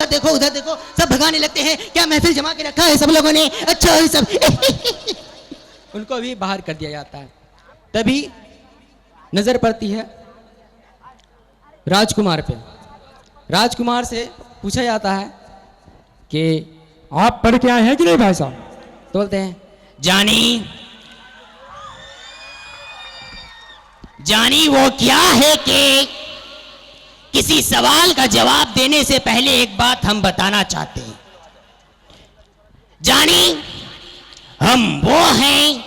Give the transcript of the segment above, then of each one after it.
देखो उधर देखो, सब भगाने लगते हैं। क्या महफिल जमा के रखा है सब लोगों ने? अच्छा ये सब उनको भी बाहर कर दिया जाता है। तभी नजर पड़ती है राजकुमार पे। राजकुमार से पूछा जाता है कि आप पढ़ के आए हैं कि नहीं भाई साहब? तो बोलते हैं जानी जानी वो क्या है कि किसी सवाल का जवाब देने से पहले एक बात हम बताना चाहते हैं। जानी हम वो हैं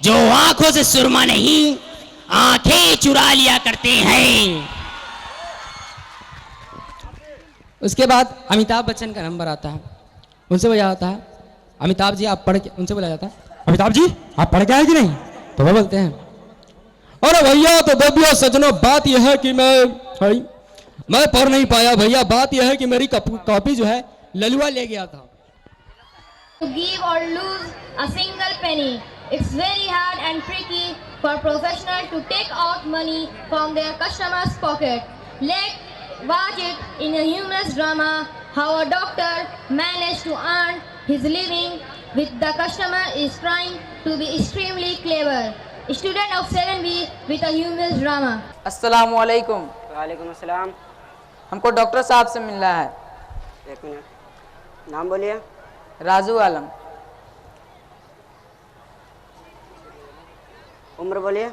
जो आंखों से सुरमा नहीं आंखें चुरा लिया करते हैं। उसके बाद अमिताभ बच्चन का नंबर आता है। उनसे बोला जाता है अमिताभ जी आप पढ़ के, उनसे बोला जाता है अमिताभ जी आप पढ़ के आए कि नहीं? तो वो बोलते हैं अरे भैया तो देवियों सजनों, बात यह है कि मैं पढ़ नहीं पाया भैया। बात यह है कि मेरी कॉपी जो है ललुआ ले गया था। To give or lose a single penny. It's very hard and tricky for professionals to take out money from their customers' pocket. Let's watch it in a humorous drama how a doctor managed to earn his living with the customer is trying to be extremely clever. Student of 7B with a humorous drama. अस्सलामु अलैकुम। वालेकुम अस्सलाम। हमको doctor साहब से मिलना है। एक मिनट, नाम बोलिए। राजू आलम। उम्र बोलिए।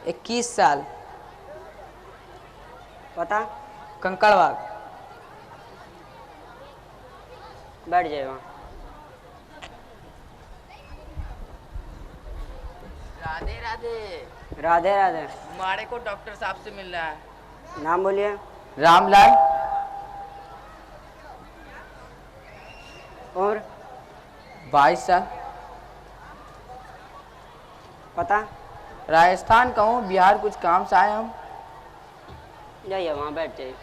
21 साल। पता? कंकड़बाग। बैठ जाए वहाँ। राधे राधे। राधे राधे। हमारे को डॉक्टर साहब से मिलना है। नाम बोलिए। रामलाल। उम्र? 22 साल। पता? राजस्थान का हूँ, बिहार कुछ काम से आए हम। जाइए वहाँ बैठ जाइए।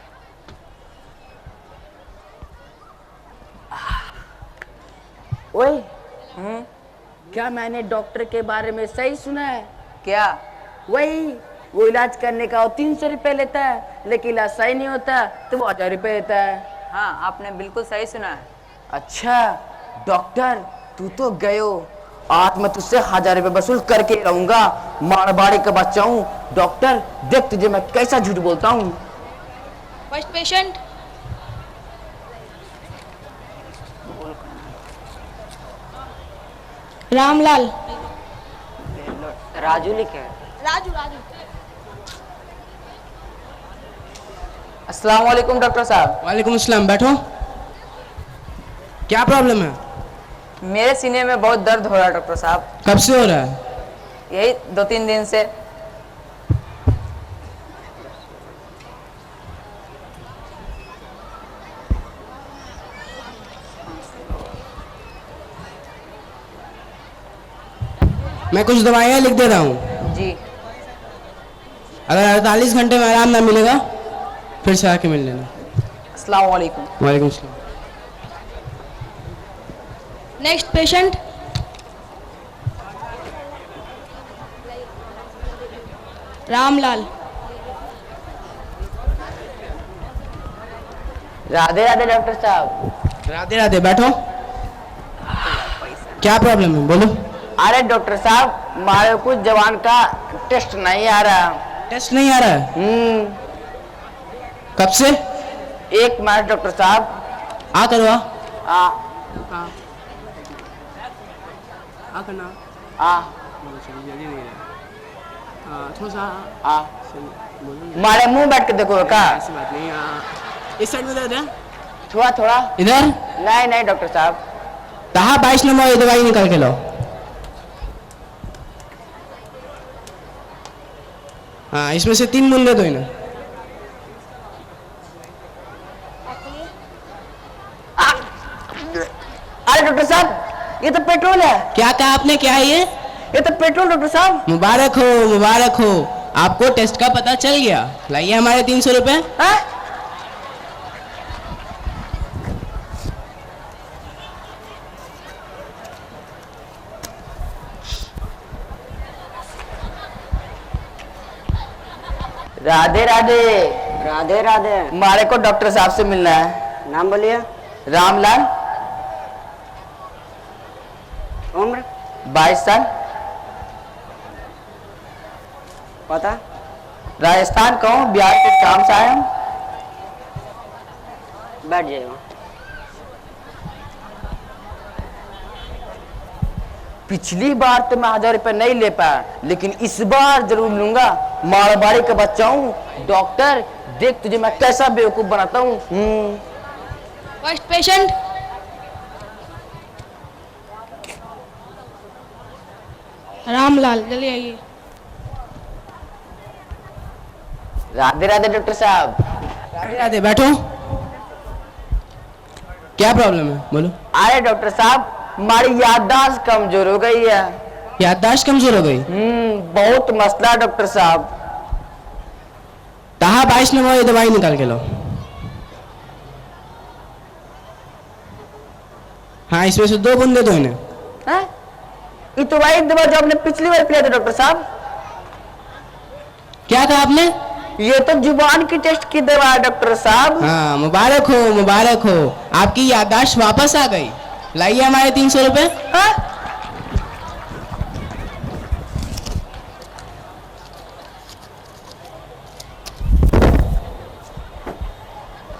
ओए क्या मैंने डॉक्टर के बारे में सही सुना है? क्या? वही वो इलाज करने का 300 रुपये लेता है, लेकिन इलाज सही नहीं होता तो वो 1000 रुपये लेता है। हाँ आपने बिल्कुल सही सुना है। अच्छा डॉक्टर तू तो गयो, आज मैं तुझसे 1000 रुपये वसूल करके रहूंगा। मारवाड़ी का बच्चा हूँ डॉक्टर, देख तुझे मैं कैसा झूठ बोलता हूँ। First patient. रामलाल। राजू लिखे। राजू राजू। अस्सलाम वालेकुम डॉक्टर साहब। वालेकुम अस्सलाम। बैठो। क्या प्रॉब्लम है? मेरे सीने में बहुत दर्द हो रहा है डॉक्टर साहब। कब से हो रहा है? यही 2-3 दिन से। मैं कुछ दवाइयाँ लिख दे रहा हूँ। जी। अगर 48 घंटे में आराम ना मिलेगा फिर से आके मिल लेना। अस्सलाम वालेकुम। वालेकुम अस्सलाम। Next patient. Ramlal. Radhe Radhe doctor साहब। राधे राधे। बैठो। क्या प्रॉब्लम है बोलो। अरे डॉक्टर साहब हमारे कुछ जवान का टेस्ट नहीं आ रहा। टेस्ट नहीं आ रहा है? कब से? 1 मार्च डॉक्टर साहब। आ करवा। आ आ करना। आ थोड़ा सा आ हमारे मुंह बैठ के देखो का। ऐसी बात नहीं। इस साइड में दर्द है? थोड़ा थोड़ा। इधर? नहीं नहीं डॉक्टर साहब। कहा 22 नंबर ये दवाई निकाल के लो। हाँ इसमें से 3 बूंद दे दो इन्हें। अरे डॉक्टर साहब ये तो पेट्रोल है। क्या कहा आपने? क्या है ये? ये तो पेट्रोल डॉक्टर साहब। मुबारक हो मुबारक हो, आपको टेस्ट का पता चल गया। लाइए हमारे 300 रुपए। हाँ? राधे राधे। राधे राधे। हमारे को डॉक्टर साहब से मिलना है। नाम बोलिए। रामलाल, उम्र, 22 साल, पता, राजस्थान का हूँ, बिहार के काम से आया हूँ। बैठ जाइए वहाँ। पिछली बार तो मैं 1000 रुपये नहीं ले पाया, लेकिन इस बार जरूर लूंगा। मारवाड़ी का बच्चा हूँ। डॉक्टर देख तुझे मैं कैसा बेवकूफ बनाता हूँ। First patient. रामलाल, जल्दी आइए। राधे राधे डॉक्टर साहब। राधे राधे, बैठो। क्या प्रॉब्लम है, बोलो। अरे डॉक्टर साहब, हमारी याददाश्त कमजोर हो गई है। याददाश्त कमजोर हो गई? बहुत मसला है डॉक्टर साहब। कहा 22 नंबर ये दवाई निकाल के लो। हाँ, इसमें से 2 बूंदे दो इन्हें। हैं? ये तो वही दवा जो आपने पिछली बार पिया था डॉक्टर साहब। क्या कहा आपने? ये तो जुबान की टेस्ट की दवा है डॉक्टर साहब। हाँ, मुबारक हो, मुबारक हो, आपकी याददाश्त वापस आ गई। लाइए हमारे 300 रुपए।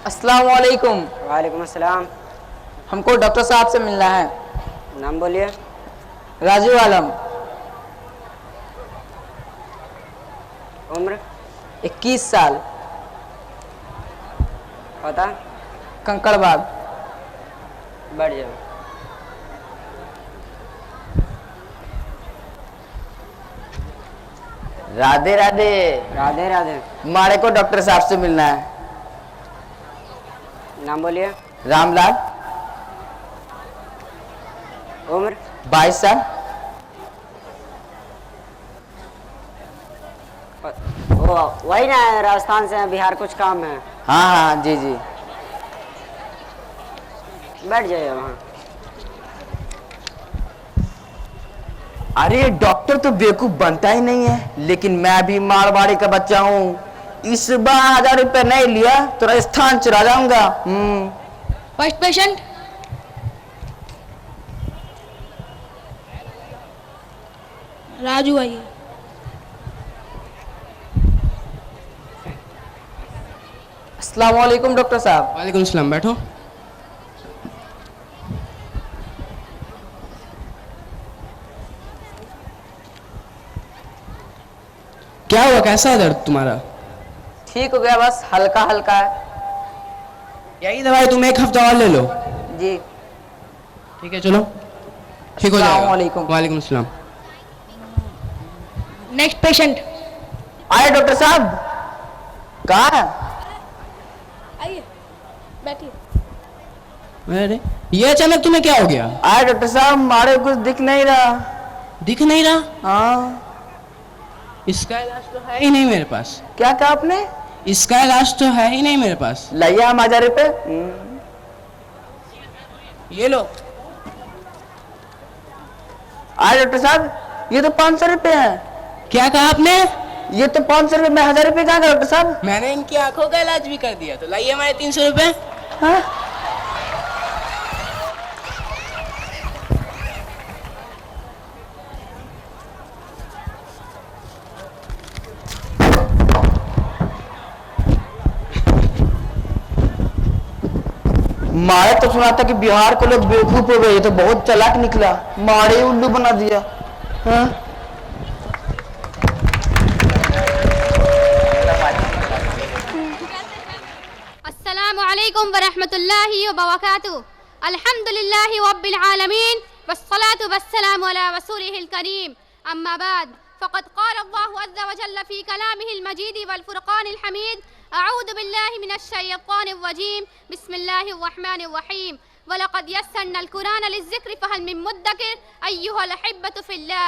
अस्सलाम वालेकुम। वालेकुम अस्सलाम। हमको डॉक्टर साहब से मिलना है। नाम बोलिए। राजीव आलम, उम्र, 21 साल, पता, कंकड़बाग। बैठ जाओ। राधे राधे। राधे राधे। हमारे को डॉक्टर साहब से मिलना है। नाम बोलिए। रामलाल, उम्र, 22 साल, वो वही ना है, राजस्थान से हैं, बिहार कुछ काम है। हाँ हाँ जी जी। बैठ जाइए वहाँ। अरे डॉक्टर तो बेवकूफ बनता ही नहीं है, लेकिन मैं भी मारवाड़ी का बच्चा हूँ। इस बार 1000 रुपये नहीं लिया तो राजस्थान चला जाऊंगा। First patient. राजू, आइए। अस्सलाम वालेकुम डॉक्टर साहब। वालेकुम सलाम, बैठो। क्या हुआ, कैसा है दर्द तुम्हारा? ठीक हो गया, बस हल्का हल्का है। यही दवाई तुम 1 हफ्ता और ले लो। जी ठीक है, चलो, ठीक हो अस्सलाम जाएगा। वालेकुम। वालेकुम सलाम। Next patient. आए डॉक्टर साहब। कहाँ है? आइए, बैठिए। अरे, ये अचानक तुम्हें क्या हो गया? आए डॉक्टर साहब, हमारे कुछ दिख नहीं रहा। दिख नहीं रहा? हाँ। इसका इलाज तो है ही नहीं मेरे पास। क्या कहा आपने? इसका इलाज तो है ही नहीं मेरे पास। लाइए हम 1000 रुपये। ये लो। आए डॉक्टर साहब, ये तो 500 रुपये है। क्या कहा आपने? ये तो 500 रुपये में 1000 रुपये कहाँ गए डॉक्टर साहब? मैंने इनकी आंखों का इलाज भी कर दिया, तो लाइए हमारे 300 रुपए। हाँ? मारे तो सुना था कि बिहार के लोग बेवकूफ हो गए, ये तो बहुत चालाक निकला। मारे उल्लू बना दिया। हाँ? अस्सलामु अलैकुम वरहमतुल्लाहि वबरकातुहू। अल्हम्दुलिल्लाहि रब्बिल आलमीन वस्सलातु वस्सलामु अला रसूलिहिल करीम। अम्मा बाद, फ़क़द क़ाल अल्लाहु अज़्ज़ व जल्ल फ़ी कलामिहिल मजीद वल फ़ुरक़ानिल हमीद। अऊज़ु बिल्लाहि मिनश शैतानिर रजीम। बिस्मिल्लाहिर रहमानिर रहीम। वलक़द यस्सरनल क़ुरआन लिज़्ज़िक्रि फ़हल मिन मुद्दकिर। अय्युहल अहिब्बतु फ़िल्लाह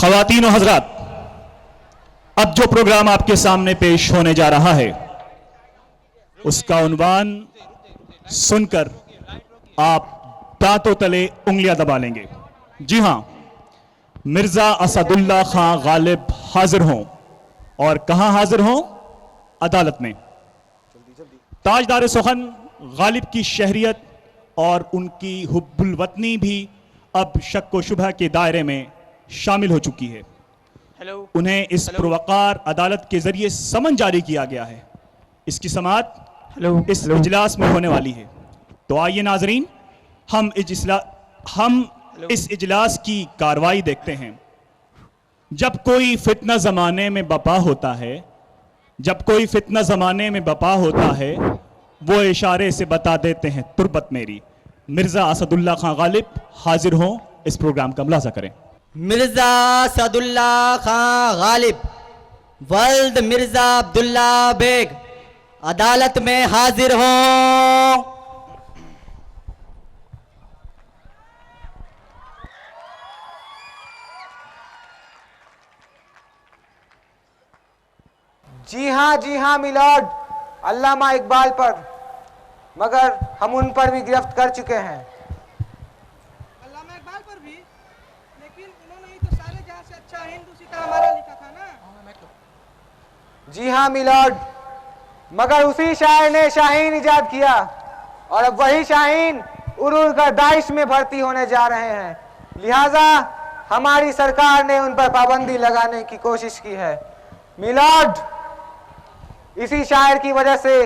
ख़वातीन और हजरात, अब जो प्रोग्राम आपके सामने पेश होने जा रहा है उसका उन्वान सुनकर आप दांतों तले उंगलियां दबा लेंगे। जी हां, मिर्जा असदुल्ला खां गालिब हाजिर हों। और कहां हाजिर हों? अदालत में। ताजदार सुखन गालिब की शहरियत और उनकी हुब्बुल वतनी भी अब शक व शुबह के दायरे में शामिल हो चुकी है। उन्हें इस पुरवकार अदालत के जरिए समन जारी किया गया है। इसकी समाअत इस इजलास में होने वाली है। तो आइए नाजरीन, हम इस इजलास की कार्रवाई देखते हैं। जब कोई फितना जमाने में बपा होता है, वो इशारे से बता देते हैं तुरबत मेरी। मिर्जा असदुल्ला खां गालिब हाजिर हों, इस प्रोग्राम का मुलाजा करें। मिर्जा असदुल्ला खां गालिब वल्द मिर्जा अब्दुल्ला बेग अदालत में हाजिर हों। जी हाँ मिलॉर्ड, अल्लामा इकबाल पर, मगर हम उन पर भी गिरफ्त कर चुके हैं। अल्लामा इकबाल पर भी? लेकिन उन्होंने ही तो सारे जहां से अच्छा हिंदू सिता हमारा लिखा था ना। जी हाँ मिलॉर्ड, मगर उसी शायर ने शाहीन इजाद किया और अब वही शाहीन उड़ उड़ कर दाइश में भर्ती होने जा रहे हैं। लिहाजा हमारी सरकार ने उन पर पाबंदी लगाने की कोशिश की है। मिलॉर्ड, इसी शायर की वजह से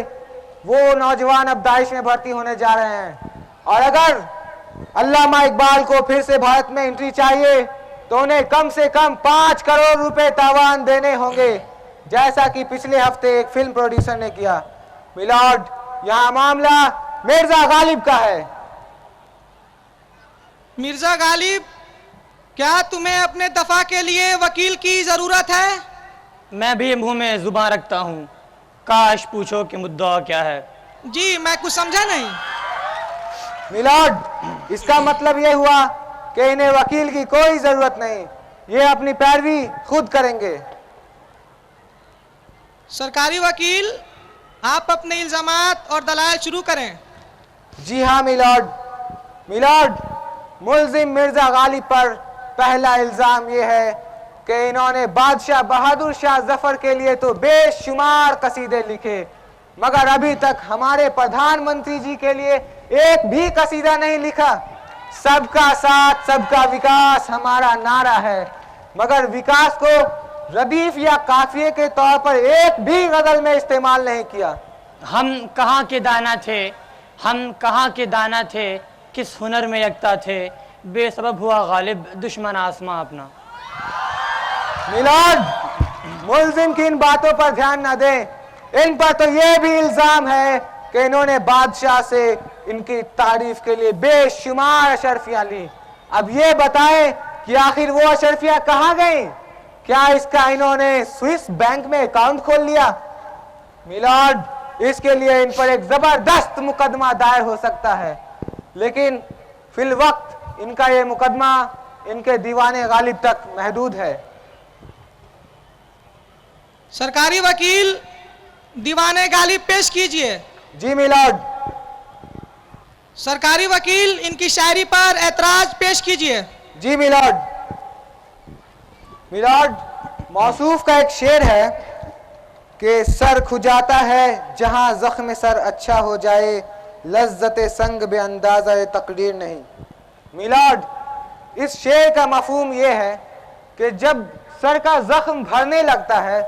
वो नौजवान अब दाइश में भर्ती होने जा रहे हैं और अगर अल्लामा इकबाल को फिर से भारत में एंट्री चाहिए तो उन्हें कम से कम 5 करोड़ रुपए तावान देने होंगे, जैसा कि पिछले हफ्ते एक फिल्म प्रोड्यूसर ने किया। मिलॉर्ड, यहाँ मामला मिर्जा गालिब का है। मिर्जा गालिब, क्या तुम्हें अपने दफा के लिए वकील की जरूरत है? मैं भी मुंह में जुबान रखता हूँ, काश पूछो कि मुद्दा क्या है। जी, मैं कुछ समझा नहीं। मिलॉर्ड, इसका मतलब ये हुआ कि इन्हें वकील की कोई जरूरत नहीं, ये अपनी पैरवी खुद करेंगे। सरकारी वकील, आप अपने इल्जामात और दलाल शुरू करें। जी हाँ मिलॉर्ड। मिलॉर्ड, मुल्जिम मिर्जा गालिब पर पहला इल्जाम यह है कि इन्होंने बादशाह बहादुर शाह जफर के लिए तो बेशुमार कसीदे लिखे, मगर अभी तक हमारे प्रधानमंत्री जी के लिए एक भी कसीदा नहीं लिखा। सबका साथ सबका विकास हमारा नारा है, मगर विकास को रदीफ या काफिये के तौर पर एक भी गजल में इस्तेमाल नहीं किया। हम कहाँ के दाना थे, हम कहाँ के दाना थे, किस हुनर में यकता थे, बेसबब हुआ गालिब दुश्मन आसमां अपना। मिलॉर्ड, मुल्जिम की इन बातों पर ध्यान न दें। इन पर तो यह भी इल्जाम है कि इन्होंने बादशाह से इनकी तारीफ के लिए बेशुमार अशरफियां ली। अब ये बताएं कि आखिर वो अशरफियां कहाँ गई? क्या इसका इन्होंने स्विस बैंक में अकाउंट खोल लिया? मिलॉर्ड, इसके लिए इन पर एक जबरदस्त मुकदमा दायर हो सकता है, लेकिन फिल वक्त इनका ये मुकदमा इनके दीवाने गालिब तक महदूद है। सरकारी वकील, दीवाने गालिब पेश कीजिए। जी मिलॉर्ड। सरकारी वकील, इनकी शायरी पर ऐतराज पेश कीजिए। जी मिलॉर्ड। मिलॉर्ड, मौसूफ का एक शेर है कि सर खुजाता है जहां जख्म सर अच्छा हो जाए, लज्जत संग बे अंदाजा तकदीर नहीं। मिलॉर्ड, इस शेर का मफहूम यह है कि जब सर का जख्म भरने लगता है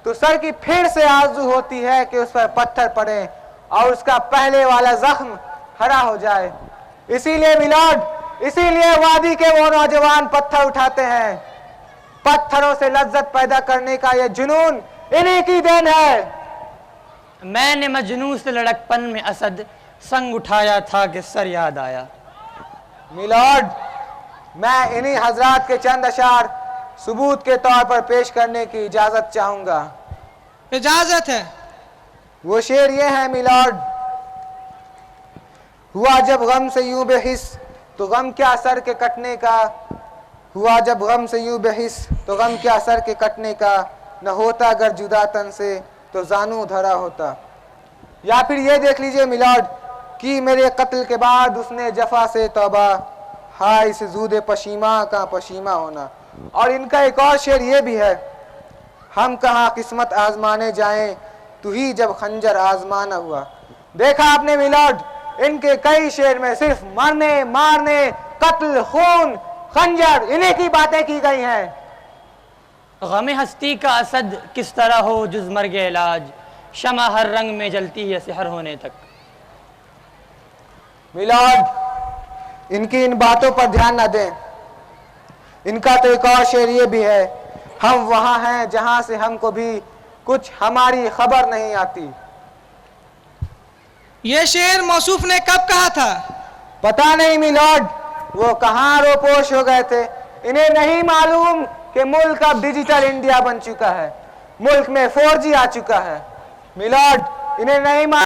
तो सर की फिर से आरजू होती है कि उस पर पत्थर पड़े और उसका पहले वाला जख्म हरा हो जाए। इसीलिए मिलॉर्ड, इसीलिए वादी के वो नौजवान पत्थर उठाते हैं। पत्थरों से लज्जत पैदा करने का ये जुनून इन्हीं की देन है। मैंने मजनू से लड़कपन में असद संग उठाया था कि सर याद आया। मिलॉर्ड, मैं इन्हीं हजरात के चंद अशार सबूत के तौर पर पेश करने की इजाजत चाहूंगा। इजाजत है। वो शेर ये है मिलॉर्ड, हुआ जब गम से यूं बेहिस तो गम क्या सर के कटने का, हुआ जब गम से यूं बेहिस तो गम क्या सर के कटने का, न होता अगर जुदा तन से तो जानू धरा होता। या फिर ये देख लीजिए मिलॉर्ड कि मेरे कत्ल के बाद उसने जफा से तौबा, हाय इस जूद पशीमा का पशीमा होना। और इनका एक और शेर ये भी है, हम कहाँ किस्मत आजमाने जाएं तू ही जब खंजर आजमाना हुआ। देखा आपने मिलॉर्ड, इनके कई शेर में सिर्फ मरने, मारने, कत्ल, खून, खंजर, इन्हीं की बातें की गई हैं। गमे हस्ती का असद किस तरह हो जुज मर्ग इलाज, शमा हर रंग में जलती है सेहर होने तक। मिलॉर्ड, इनकी इन बातों पर ध्यान न दें। इनका तो एक और शेर ये भी है, हम वहां हैं जहां से हमको भी कुछ हमारी खबर नहीं आती। ये शेर मौसूफ ने कब कहा था? पता नहीं मिलॉर्ड, वो कहाँ रोपोश हो गए थे। इन्हें नहीं मालूम कि मुल्क अब डिजिटल इंडिया बन चुका है, मुल्क में 4G आ चुका है। मिलॉर्ड, इन्हें नहीं मालूम